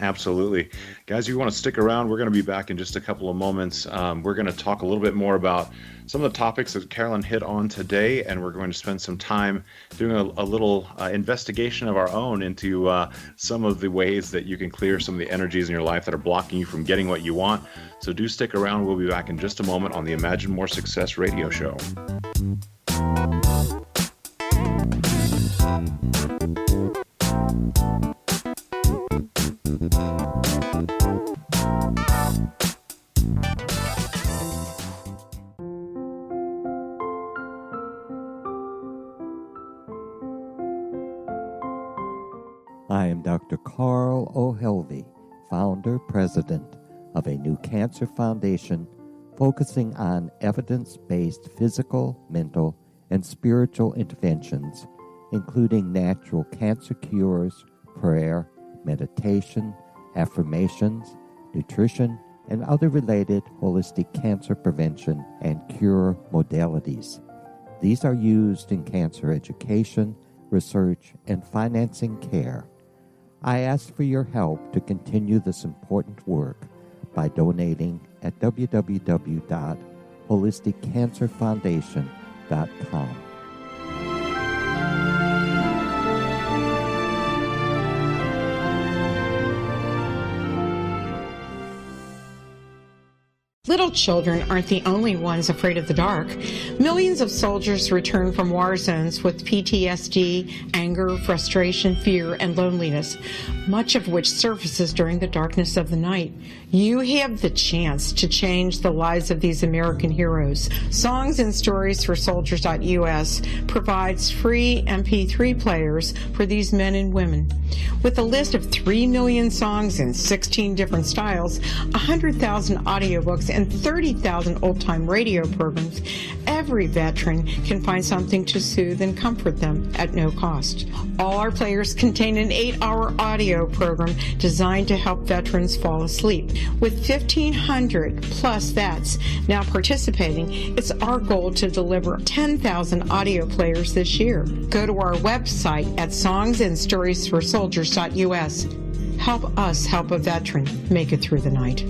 Absolutely. Guys, if you want to stick around, we're going to be back in just a couple of moments. We're going to talk a little bit more about some of the topics that Carolyn hit on today, and we're going to spend some time doing a little investigation of our own into some of the ways that you can clear some of the energies in your life that are blocking you from getting what you want. So do stick around. We'll be back in just a moment on the Imagine More Success radio show. I am Dr. Carl O'Helvey, founder, president of a new cancer foundation focusing on evidence-based physical, mental, and spiritual interventions, including natural cancer cures, prayer, meditation, affirmations, nutrition, and other related holistic cancer prevention and cure modalities. These are used in cancer education, research, and financing care. I ask for your help to continue this important work by donating at www.holisticcancerfoundation.com. Little children aren't the only ones afraid of the dark. Millions of soldiers return from war zones with PTSD, anger, frustration, fear, and loneliness, much of which surfaces during the darkness of the night. You have the chance to change the lives of these American heroes. Songs and Stories for Soldiers.us provides free MP3 players for these men and women. With a list of 3 million songs in 16 different styles, 100,000 audiobooks, and 30,000 old-time radio programs, every veteran can find something to soothe and comfort them at no cost. All our players contain an 8-hour audio program designed to help veterans fall asleep. With 1,500 plus vets now participating, it's our goal to deliver 10,000 audio players this year. Go to our website at songsandstoriesforsoldiers.us. Help us help a veteran make it through the night.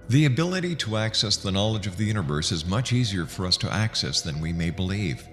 The ability to access the knowledge of the universe is much easier for us to access than we may believe.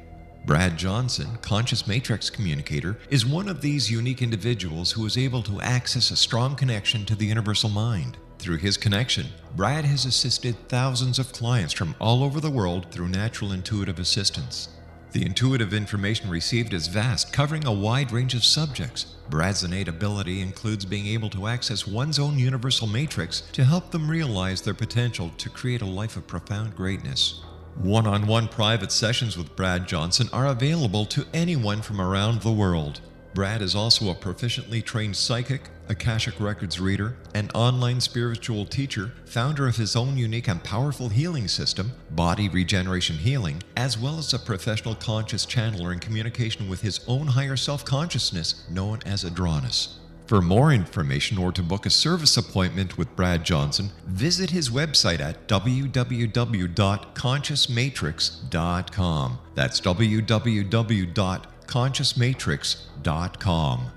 Brad Johnson, Conscious Matrix Communicator, is one of these unique individuals who is able to access a strong connection to the universal mind. Through his connection, Brad has assisted thousands of clients from all over the world through natural intuitive assistance. The intuitive information received is vast, covering a wide range of subjects. Brad's innate ability includes being able to access one's own universal matrix to help them realize their potential to create a life of profound greatness. One-on-one private sessions with Brad Johnson are available to anyone from around the world. Brad is also a proficiently trained psychic, Akashic Records reader, an online spiritual teacher, founder of his own unique and powerful healing system, Body Regeneration Healing, as well as a professional conscious channeler in communication with his own higher self-consciousness known as Adronis. For more information or to book a service appointment with Brad Johnson, visit his website at www.consciousmatrix.com. That's www.consciousmatrix.com.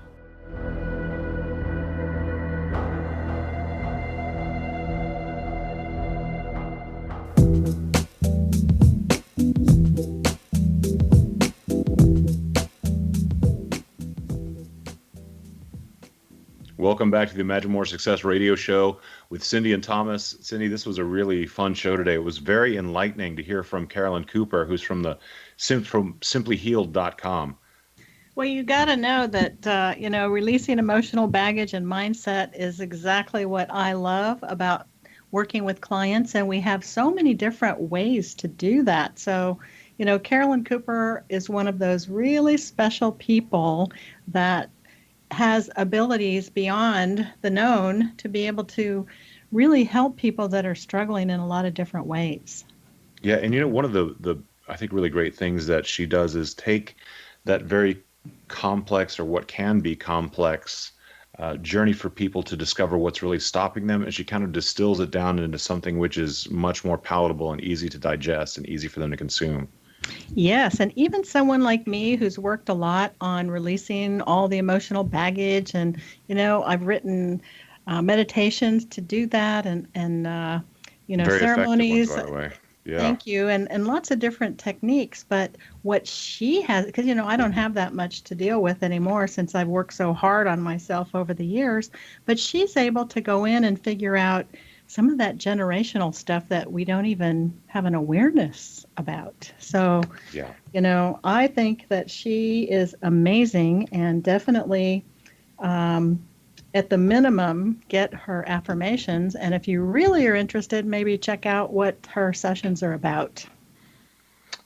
Welcome back to the Imagine More Success radio show with Cindy and Thomas. Cindy, this was a really fun show today. It was very enlightening to hear from Carolyn Cooper, who's from SimplyHealed.com. Well, you got to know that, releasing emotional baggage and mindset is exactly what I love about working with clients. And we have so many different ways to do that. So, Carolyn Cooper is one of those really special people that has abilities beyond the known to be able to really help people that are struggling in a lot of different ways. Yeah, and one of the I think really great things that she does is take that very complex, or what can be complex, journey for people to discover what's really stopping them, and she kind of distills it down into something which is much more palatable and easy to digest and easy for them to consume. Yes, and even someone like me who's worked a lot on releasing all the emotional baggage, and I've written meditations to do that, and Very ceremonies. By the way. Yeah. Thank you, and lots of different techniques. But what she has, because I don't have that much to deal with anymore since I've worked so hard on myself over the years. But she's able to go in and figure out some of that generational stuff that we don't even have an awareness about. So, yeah. I think that she is amazing, and definitely, at the minimum, get her affirmations. And if you really are interested, maybe check out what her sessions are about.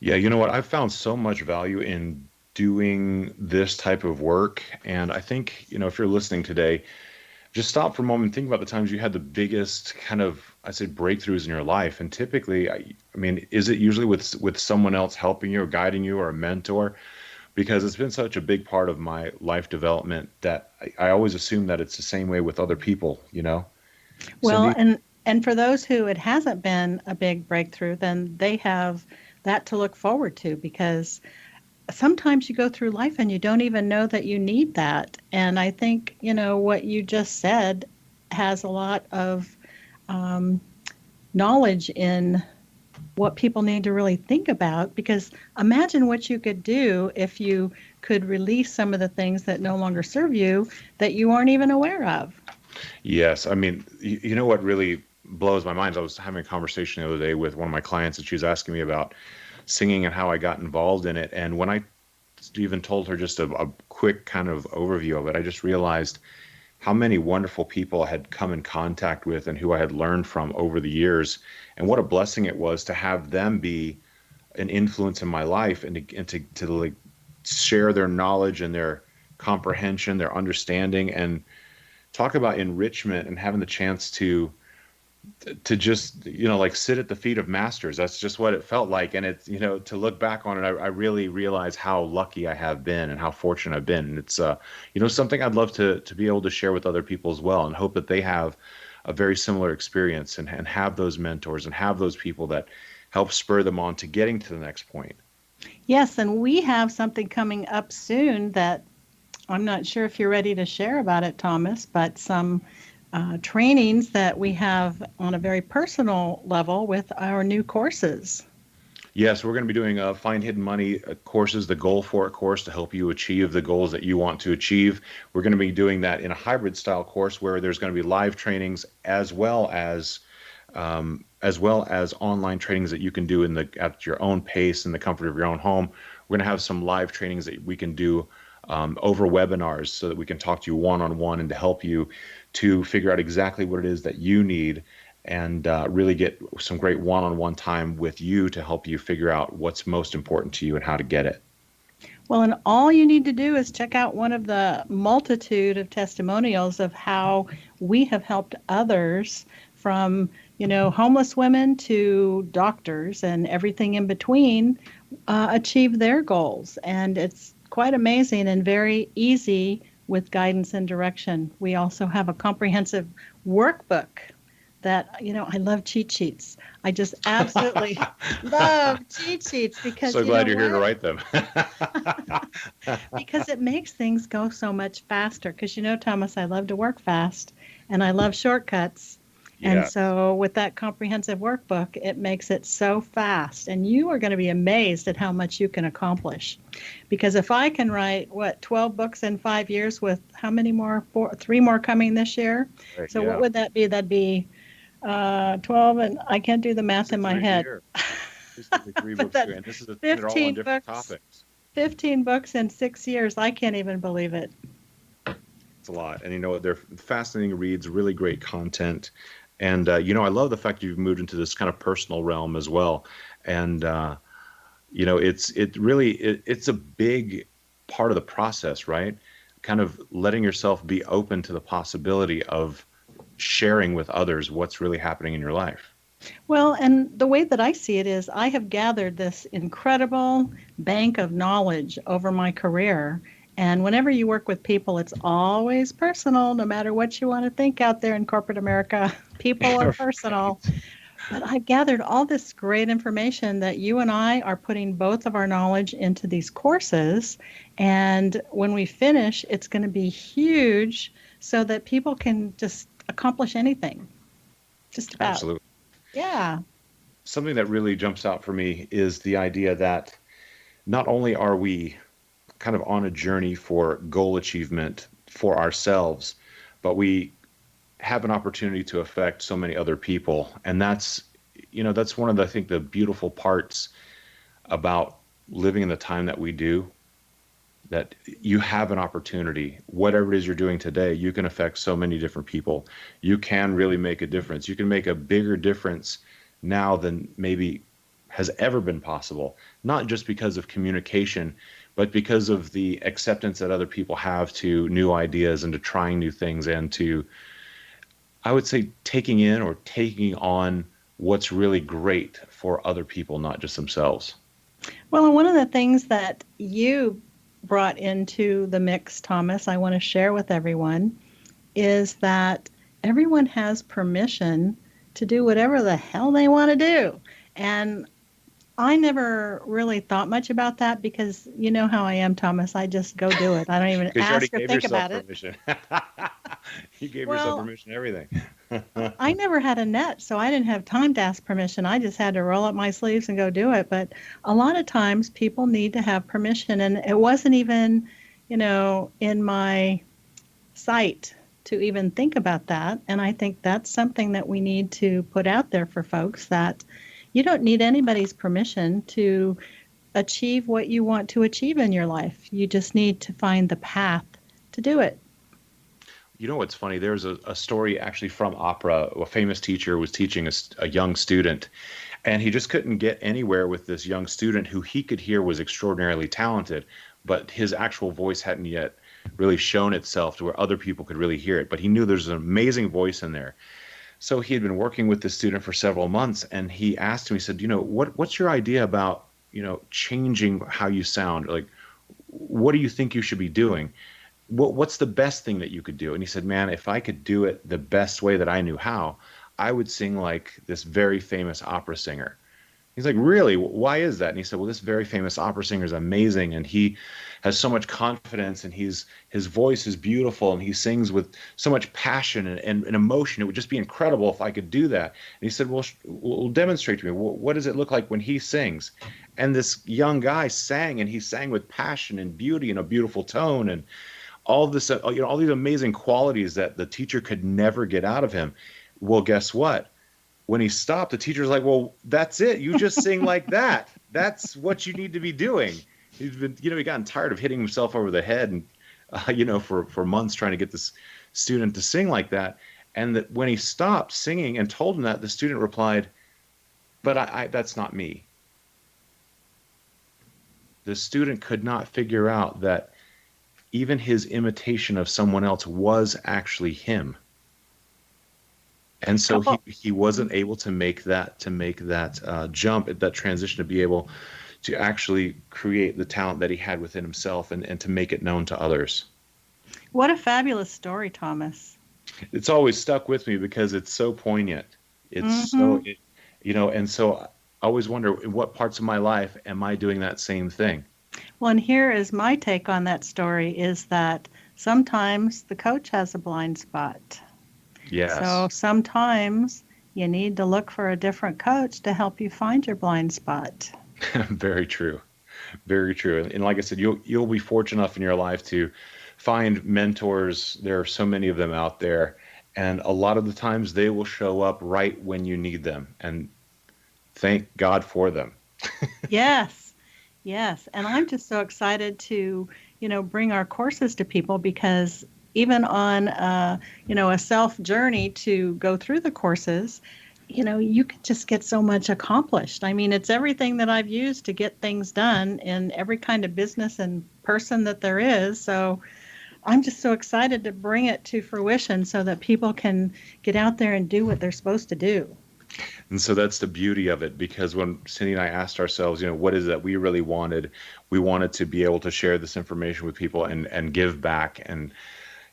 Yeah, you know what? I've found so much value in doing this type of work. And I think, if you're listening today, just stop for a moment and think about the times you had the biggest kind of, I'd say, breakthroughs in your life. And typically, I mean, is it usually with someone else helping you or guiding you or a mentor? Because it's been such a big part of my life development that I always assume that it's the same way with other people, Well, Cindy? and for those who it hasn't been a big breakthrough, then they have that to look forward to, because sometimes you go through life and you don't even know that you need that. And I think, what you just said has a lot of knowledge in what people need to really think about, because imagine what you could do if you could release some of the things that no longer serve you that you aren't even aware of. Yes. I mean, you know what really blows my mind? I was having a conversation the other day with one of my clients, and she was asking me about singing and how I got involved in it. And when I even told her just a quick kind of overview of it, I just realized how many wonderful people I had come in contact with and who I had learned from over the years, and what a blessing it was to have them be an influence in my life, and to like share their knowledge and their comprehension, their understanding, and talk about enrichment and having the chance to just, like sit at the feet of masters. That's just what it felt like. And it's, to look back on it, I really realize how lucky I have been and how fortunate I've been. And it's, something I'd love to be able to share with other people as well, and hope that they have a very similar experience, and have those mentors and have those people that help spur them on to getting to the next point. Yes, and we have something coming up soon that I'm not sure if you're ready to share about it, Thomas, but some trainings that we have on a very personal level with our new courses. Yes, we're going to be doing Find Hidden Money courses, the Goal For It course to help you achieve the goals that you want to achieve. We're going to be doing that in a hybrid style course where there's going to be live trainings as well as online trainings that you can do at your own pace in the comfort of your own home. We're going to have some live trainings that we can do over webinars so that we can talk to you one-on-one and to help you to figure out exactly what it is that you need and really get some great one-on-one time with you to help you figure out what's most important to you and how to get it. Well, and all you need to do is check out one of the multitude of testimonials of how we have helped others, from, homeless women to doctors and everything in between, achieve their goals. And it's quite amazing and very easy with guidance and direction. We also have a comprehensive workbook that, I love cheat sheets. I just absolutely love cheat sheets because so glad you're here to write them. Because it makes things go so much faster. Because, Thomas, I love to work fast and I love shortcuts. And so with that comprehensive workbook, it makes it so fast. And you are going to be amazed at how much you can accomplish. Because if I can write, 12 books in 5 years with how many more? 3 more coming this year. Right, so what would that be? That'd be 12, and I can't do the math in my head. But and this is they're all on different topics. 15 books in 6 years. I can't even believe it. It's a lot. And they're fascinating reads, really great content. And, I love the fact you've moved into this kind of personal realm as well. And, it's a big part of the process, right? Kind of letting yourself be open to the possibility of sharing with others what's really happening in your life. Well, and the way that I see it is I have gathered this incredible bank of knowledge over my career. And whenever you work with people, it's always personal, no matter what you want to think out there in corporate America. People are personal. But I've gathered all this great information that you and I are putting both of our knowledge into these courses. And when we finish, it's going to be huge so that people can just accomplish anything. Just about. Absolutely. Yeah. Something that really jumps out for me is the idea that not only are we kind of on a journey for goal achievement for ourselves, but we have an opportunity to affect so many other people. And that's one of the, I think, the beautiful parts about living in the time that we do, that you have an opportunity. Whatever it is you're doing today, you can affect so many different people. You can really make a difference. You can make a bigger difference now than maybe has ever been possible, not just because of communication, but because of the acceptance that other people have to new ideas and to trying new things and to, I would say, taking in or taking on what's really great for other people, not just themselves. Well, and one of the things that you brought into the mix, Thomas, I want to share with everyone is that everyone has permission to do whatever the hell they want to do. And I never really thought much about that because you know how I am, Thomas. I just go do it. I don't even ask or think about permission. You gave yourself permission to everything. I never had a net, so I didn't have time to ask permission. I just had to roll up my sleeves and go do it. But a lot of times people need to have permission, and it wasn't even, in my sight to even think about that. And I think that's something that we need to put out there for folks, that you don't need anybody's permission to achieve what you want to achieve in your life. You just need to find the path to do it. You know what's funny? There's a story actually from opera. A famous teacher was teaching a young student, and he just couldn't get anywhere with this young student who he could hear was extraordinarily talented, but his actual voice hadn't yet really shown itself to where other people could really hear it. But he knew there's an amazing voice in there. So he had been working with this student for several months, and he asked him, he said, what's your idea about, changing how you sound? Like, what do you think you should be doing? What's the best thing that you could do? And he said, man, if I could do it the best way that I knew how, I would sing like this very famous opera singer. He's like, really? Why is that? And he said, well, this very famous opera singer is amazing, and he has so much confidence, and his voice is beautiful, and he sings with so much passion and emotion. It would just be incredible if I could do that. And he said, well, we'll demonstrate to me. What does it look like when he sings? And this young guy sang, and he sang with passion and beauty and a beautiful tone, and all this, all these amazing qualities that the teacher could never get out of him. Well, guess what? When he stopped, the teacher's like, well, that's it. You just sing like that. That's what you need to be doing. He's been, he gotten tired of hitting himself over the head and, for months trying to get this student to sing like that. And that when he stopped singing and told him that, the student replied, but I that's not me. The student could not figure out that even his imitation of someone else was actually him. And so he wasn't able to make that jump, that transition, to be able to actually create the talent that he had within himself and to make it known to others. What a fabulous story, Thomas. It's always stuck with me because it's so poignant. It's and so I always wonder, in what parts of my life am I doing that same thing? Well, and here is my take on that story, is that sometimes the coach has a blind spot. Yes. So sometimes you need to look for a different coach to help you find your blind spot. Very true. Very true. And like I said, you'll be fortunate enough in your life to find mentors. There are so many of them out there. And a lot of the times they will show up right when you need them. And thank God for them. Yes. Yes. And I'm just so excited to, bring our courses to people, because even on, a self journey to go through the courses, you can just get so much accomplished. I mean, it's everything that I've used to get things done in every kind of business and person that there is. So I'm just so excited to bring it to fruition so that people can get out there and do what they're supposed to do. And so that's the beauty of it, because when Cindy and I asked ourselves, what is it that we really wanted? We wanted to be able to share this information with people and give back and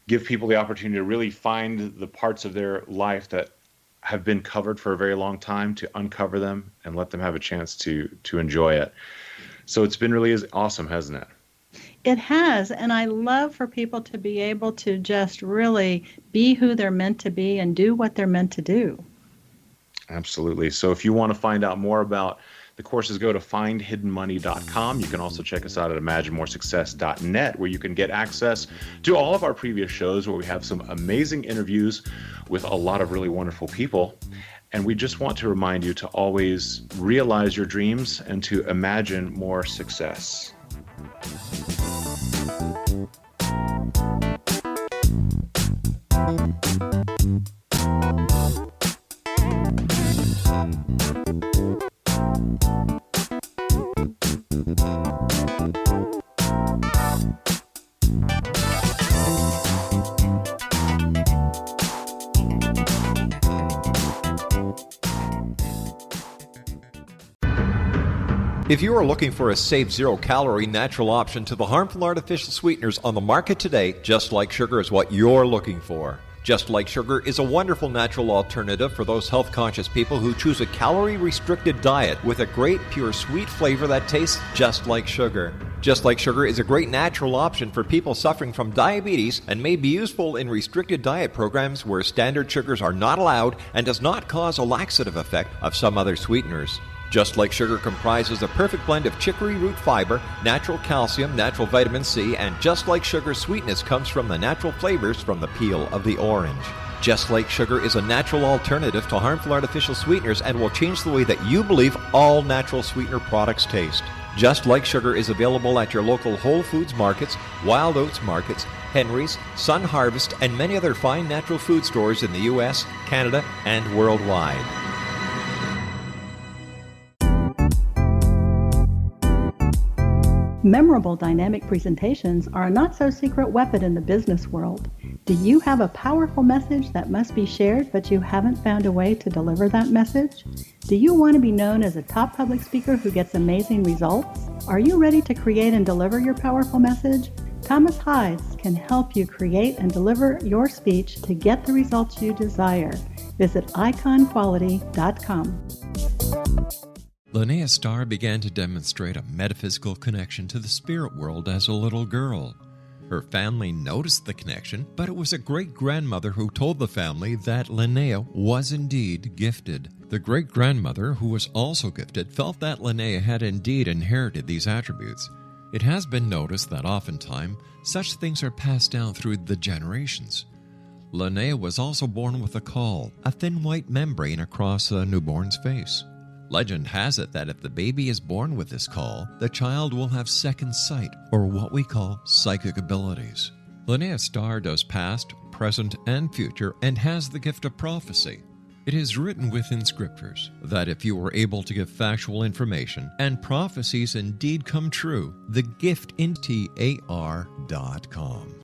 give people the opportunity to really find the parts of their life that have been covered for a very long time, to uncover them and let them have a chance to enjoy it. So it's been really awesome, hasn't it? It has. And I love for people to be able to just really be who they're meant to be and do what they're meant to do. Absolutely. So if you want to find out more about the courses, go to findhiddenmoney.com. You can also check us out at imaginemoresuccess.net, where you can get access to all of our previous shows, where we have some amazing interviews with a lot of really wonderful people. And we just want to remind you to always realize your dreams and to imagine more success. If you are looking for a safe, zero-calorie, natural option to the harmful artificial sweeteners on the market today, Just Like Sugar is what you're looking for. Just Like Sugar is a wonderful natural alternative for those health-conscious people who choose a calorie-restricted diet with a great, pure, sweet flavor that tastes just like sugar. Just Like Sugar is a great natural option for people suffering from diabetes and may be useful in restricted diet programs where standard sugars are not allowed and does not cause a laxative effect of some other sweeteners. Just Like Sugar comprises a perfect blend of chicory root fiber, natural calcium, natural vitamin C, and Just Like Sugar's sweetness comes from the natural flavors from the peel of the orange. Just Like Sugar is a natural alternative to harmful artificial sweeteners and will change the way that you believe all natural sweetener products taste. Just Like Sugar is available at your local Whole Foods markets, Wild Oats markets, Henry's, Sun Harvest, and many other fine natural food stores in the U.S., Canada, and worldwide. Memorable dynamic presentations are a not-so-secret weapon in the business world. Do you have a powerful message that must be shared, but you haven't found a way to deliver that message? Do you want to be known as a top public speaker who gets amazing results? Are you ready to create and deliver your powerful message? Thomas Hides can help you create and deliver your speech to get the results you desire. Visit iconquality.com. Linnea Starr began to demonstrate a metaphysical connection to the spirit world as a little girl. Her family noticed the connection, but it was a great-grandmother who told the family that Linnea was indeed gifted. The great-grandmother, who was also gifted, felt that Linnea had indeed inherited these attributes. It has been noticed that oftentimes such things are passed down through the generations. Linnea was also born with a caul, a thin white membrane across a newborn's face. Legend has it that if the baby is born with this caul, the child will have second sight, or what we call psychic abilities. Linnea Starr does past, present, and future, and has the gift of prophecy. It is written within scriptures that if you are able to give factual information and prophecies indeed come true, the gift in TAR.com.